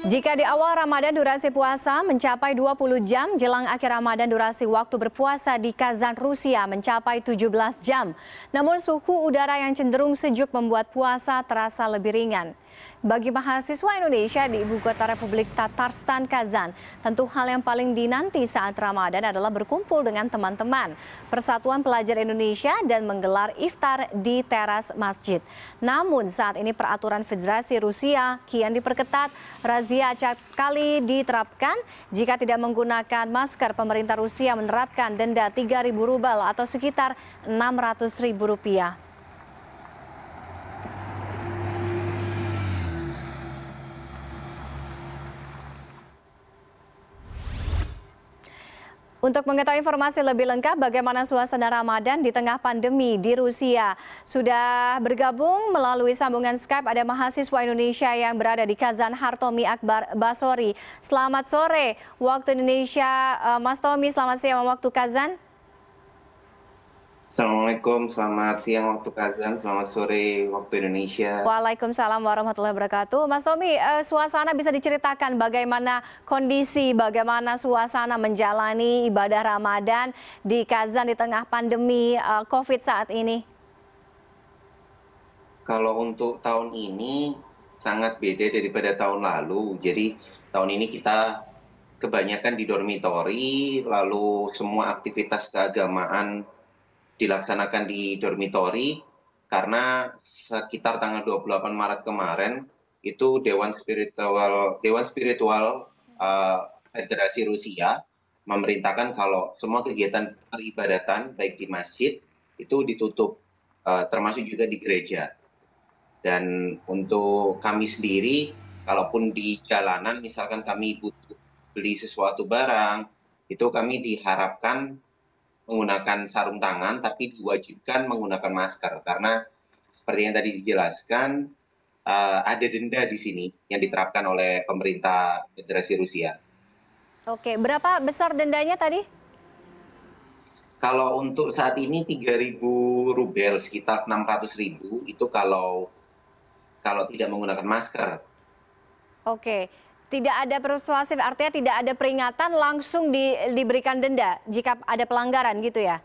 Jika di awal Ramadan durasi puasa mencapai 20 jam, jelang akhir Ramadan durasi waktu berpuasa di Kazan, Rusia mencapai 17 jam. Namun suhu udara yang cenderung sejuk membuat puasa terasa lebih ringan. Bagi mahasiswa Indonesia di Ibu Kota Republik Tatarstan, Kazan, tentu hal yang paling dinanti saat Ramadan adalah berkumpul dengan teman-teman, Persatuan Pelajar Indonesia dan menggelar iftar di teras masjid. Namun saat ini peraturan Federasi Rusia kian diperketat, razia acap kali diterapkan. Jika tidak menggunakan masker, pemerintah Rusia menerapkan denda 3.000 rubel atau sekitar Rp600.000. Untuk mengetahui informasi lebih lengkap bagaimana suasana Ramadan di tengah pandemi di Rusia, sudah bergabung melalui sambungan Skype ada mahasiswa Indonesia yang berada di Kazan, Hartomi Akbar Basori. Selamat sore waktu Indonesia, Mas Tommy. Selamat siang waktu Kazan. Assalamualaikum, selamat siang waktu Kazan, selamat sore waktu Indonesia. Waalaikumsalam warahmatullahi wabarakatuh. Mas Tommy, suasana bisa diceritakan bagaimana kondisi, bagaimana suasana menjalani ibadah Ramadan di Kazan di tengah pandemi COVID saat ini? Kalau untuk tahun ini sangat beda daripada tahun lalu. Jadi tahun ini kita kebanyakan di dormitori, lalu semua aktivitas keagamaan dilaksanakan di dormitori karena sekitar tanggal 28 Maret kemarin itu Dewan Spiritual Federasi Rusia memerintahkan kalau semua kegiatan peribadatan baik di masjid itu ditutup, termasuk juga di gereja. Dan untuk kami sendiri, kalaupun di jalanan misalkan kami butuh beli sesuatu barang, itu kami diharapkan menggunakan sarung tangan, tapi diwajibkan menggunakan masker. Karena seperti yang tadi dijelaskan, ada denda di sini yang diterapkan oleh pemerintah Federasi Rusia. Oke, berapa besar dendanya tadi? Kalau untuk saat ini 3.000 rubel, sekitar 600.000, itu kalau tidak menggunakan masker. Oke, tidak ada persuasif, artinya tidak ada peringatan, langsung diberikan denda jika ada pelanggaran gitu ya?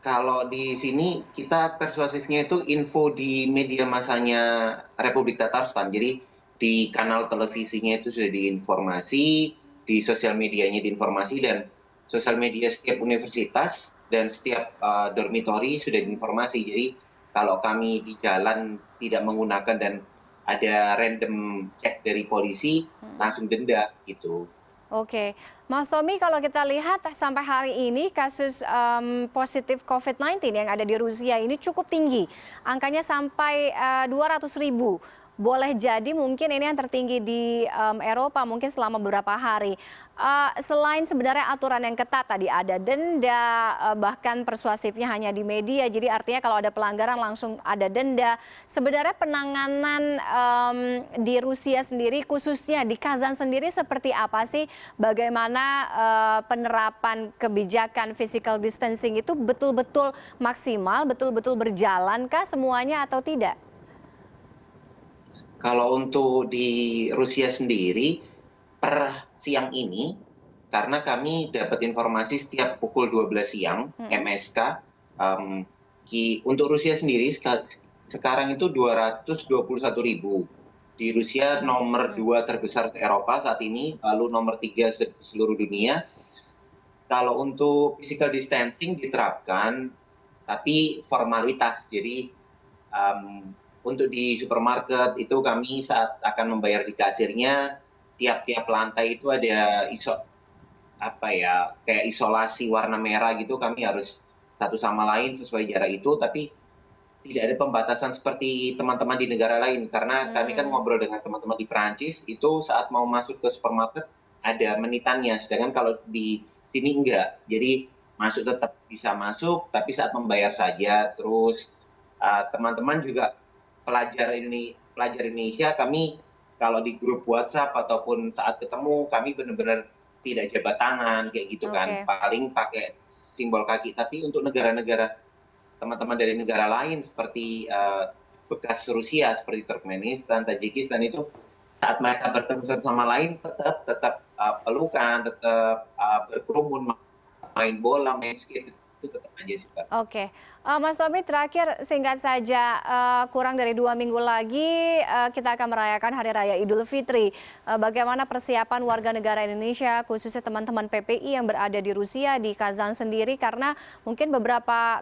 Kalau di sini kita persuasifnya itu info di media masanya Republik Tatarstan. Jadi di kanal televisinya itu sudah diinformasi, di sosial medianya diinformasi, dan sosial media setiap universitas dan setiap dormitori sudah diinformasi. Jadi kalau kami di jalan tidak menggunakan dan ada random cek dari polisi, langsung denda gitu. Oke, Mas Tommy, kalau kita lihat sampai hari ini kasus positif COVID-19 yang ada di Rusia ini cukup tinggi, angkanya sampai 200.000. Boleh jadi mungkin ini yang tertinggi di Eropa mungkin selama beberapa hari. Selain sebenarnya aturan yang ketat tadi ada denda, bahkan persuasifnya hanya di media, jadi artinya kalau ada pelanggaran langsung ada denda. Sebenarnya penanganan di Rusia sendiri, khususnya di Kazan sendiri seperti apa sih? Bagaimana penerapan kebijakan physical distancing itu betul-betul maksimal, betul-betul berjalankah semuanya atau tidak? Kalau untuk di Rusia sendiri, per siang ini, karena kami dapat informasi setiap pukul 12 siang, MSK, untuk Rusia sendiri sekarang itu 221.000. Di Rusia nomor 2 terbesar se-Eropa saat ini, lalu nomor 3 seluruh dunia. Kalau untuk physical distancing diterapkan, tapi formalitas. Jadi untuk di supermarket itu kami saat akan membayar di kasirnya, tiap-tiap lantai itu ada kayak isolasi warna merah gitu, kami harus satu sama lain sesuai jarak itu, tapi tidak ada pembatasan seperti teman-teman di negara lain. Karena kami kan ngobrol dengan teman-teman di Perancis, itu saat mau masuk ke supermarket ada menitannya, sedangkan kalau di sini enggak. Jadi masuk tetap bisa masuk, tapi saat membayar saja. Terus teman-teman juga pelajar Indonesia, kami kalau di grup WhatsApp ataupun saat ketemu, kami benar-benar tidak jabat tangan kayak gitu kan, paling pakai simbol kaki. Tapi untuk negara-negara, teman-teman dari negara lain seperti bekas Rusia seperti Turkmenistan, Tajikistan, itu saat mereka bertemu satu sama lain tetap tetap pelukan, tetap berkerumun, main bola, main skate itu tetap aja sih, Kak. Oke, Mas Tommy terakhir singkat saja, kurang dari 2 minggu lagi, kita akan merayakan Hari Raya Idul Fitri. Bagaimana persiapan warga negara Indonesia, khususnya teman-teman PPI yang berada di Rusia, di Kazan sendiri, karena mungkin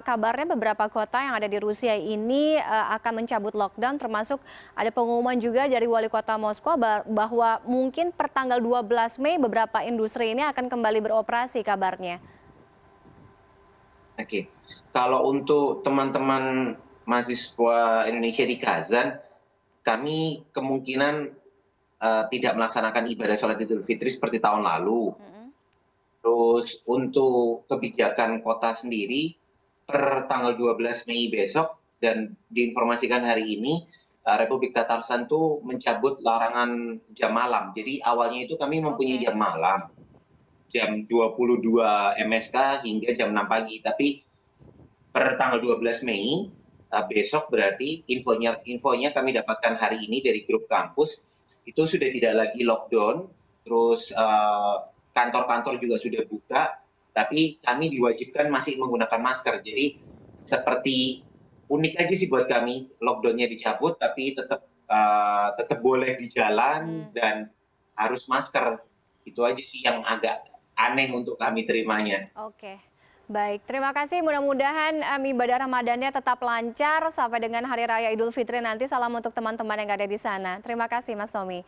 kabarnya beberapa kota yang ada di Rusia ini akan mencabut lockdown, termasuk ada pengumuman juga dari Wali Kota Moskow bahwa mungkin per tanggal 12 Mei beberapa industri ini akan kembali beroperasi kabarnya. Oke, kalau untuk teman-teman mahasiswa Indonesia di Kazan, kami kemungkinan tidak melaksanakan ibadah sholat Idul Fitri seperti tahun lalu. Terus untuk kebijakan kota sendiri, per tanggal 12 Mei besok dan diinformasikan hari ini, Republik Tatarstan itu mencabut larangan jam malam. Jadi awalnya itu kami mempunyai Oke. jam malam, jam 22 MSK hingga jam 6 pagi. Tapi per tanggal 12 Mei, besok berarti infonya kami dapatkan hari ini dari grup kampus, itu sudah tidak lagi lockdown, terus kantor-kantor juga sudah buka, tapi kami diwajibkan masih menggunakan masker. Jadi seperti unik aja sih buat kami, lockdown-nya dicabut tapi tetap boleh di jalan dan harus masker. Itu aja sih yang agak aneh untuk kami terimanya. Oke, baik. Terima kasih. Mudah-mudahan ibadah Ramadannya tetap lancar sampai dengan Hari Raya Idul Fitri nanti. Salam untuk teman-teman yang ada di sana. Terima kasih, Mas Tommy.